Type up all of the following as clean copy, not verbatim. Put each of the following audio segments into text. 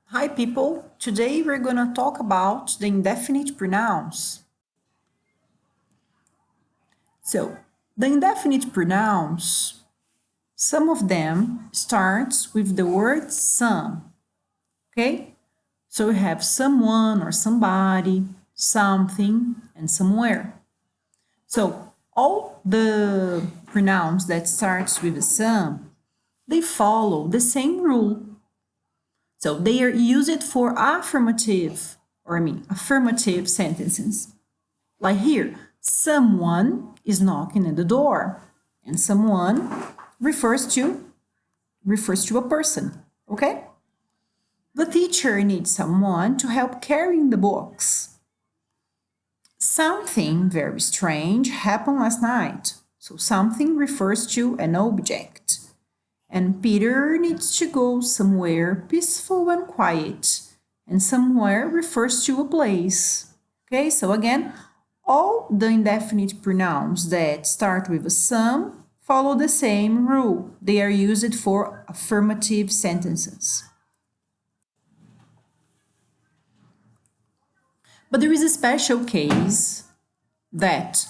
Hi people, today we're going to talk about the indefinite pronouns. So, the indefinite pronouns, some of them starts with the word some, okay? So we have someone or somebody, something, and somewhere. So, all the pronouns that starts with a some, they follow the same rule. So they are used for affirmative sentences. Like here, someone is knocking at the door, and someone refers to a person, okay? The teacher needs someone to help carrying the books. Something very strange happened last night. So something refers to an object. And Peter needs to go somewhere peaceful and quiet. And somewhere refers to a place. Okay, so again, all the indefinite pronouns that start with a some follow the same rule. They are used for affirmative sentences. But there is a special case that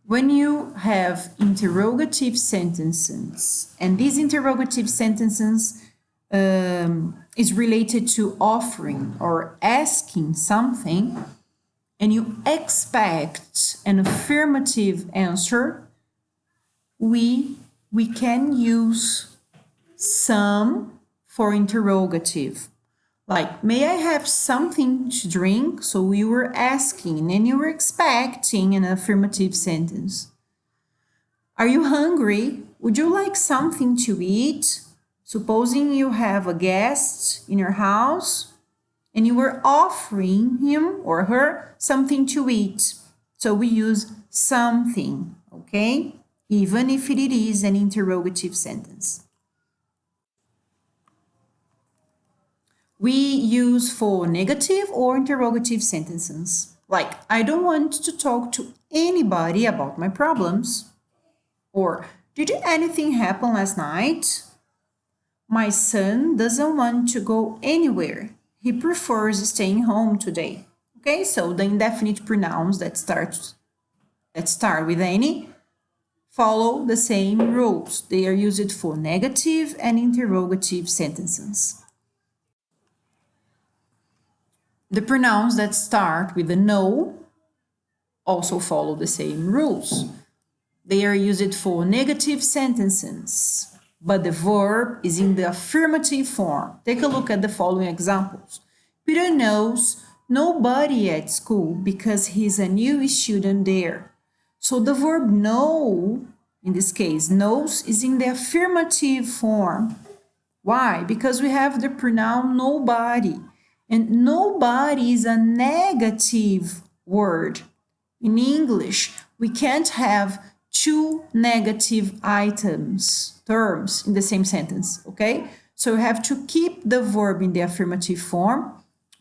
when you have interrogative sentences, and these interrogative sentences is related to offering or asking something, and you expect an affirmative answer, we can use some for interrogative. Like, may I have something to drink? So you were asking and you were expecting an affirmative sentence. Are you hungry? Would you like something to eat? Supposing you have a guest in your house and you were offering him or her something to eat. So we use something, okay? Even if it is an interrogative sentence. We use for negative or interrogative sentences. Like, I don't want to talk to anybody about my problems. Or, did anything happen last night? My son doesn't want to go anywhere. He prefers staying home today. Okay, so the indefinite pronouns that start with any follow the same rules. They are used for negative and interrogative sentences. The pronouns that start with a no also follow the same rules. They are used for negative sentences, but the verb is in the affirmative form. Take a look at the following examples. Peter knows nobody at school because he's a new student there. So the verb know, in this case, knows, is in the affirmative form. Why? Because we have the pronoun nobody. And nobody is a negative word. In English, we can't have two negative terms in the same sentence, okay? So we have to keep the verb in the affirmative form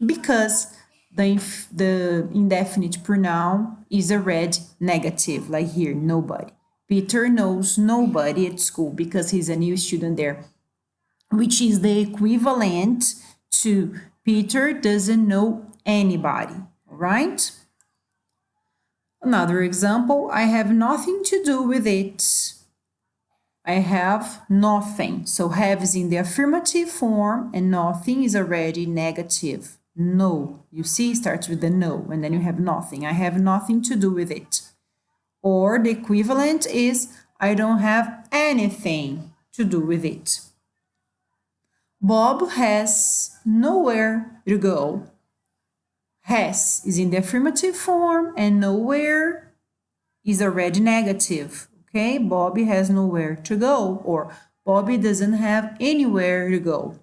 because the indefinite pronoun is already negative, like here, nobody. Peter knows nobody at school because he's a new student there, which is the equivalent to Peter doesn't know anybody, all right? Another example, I have nothing to do with it. I have nothing. So have is in the affirmative form and nothing is already negative. No. You see, it starts with the no and then you have nothing. I have nothing to do with it. Or the equivalent is I don't have anything to do with it. Bob has nowhere to go. Has is in the affirmative form and nowhere is already negative. Okay, Bobby has nowhere to go, or Bobby doesn't have anywhere to go.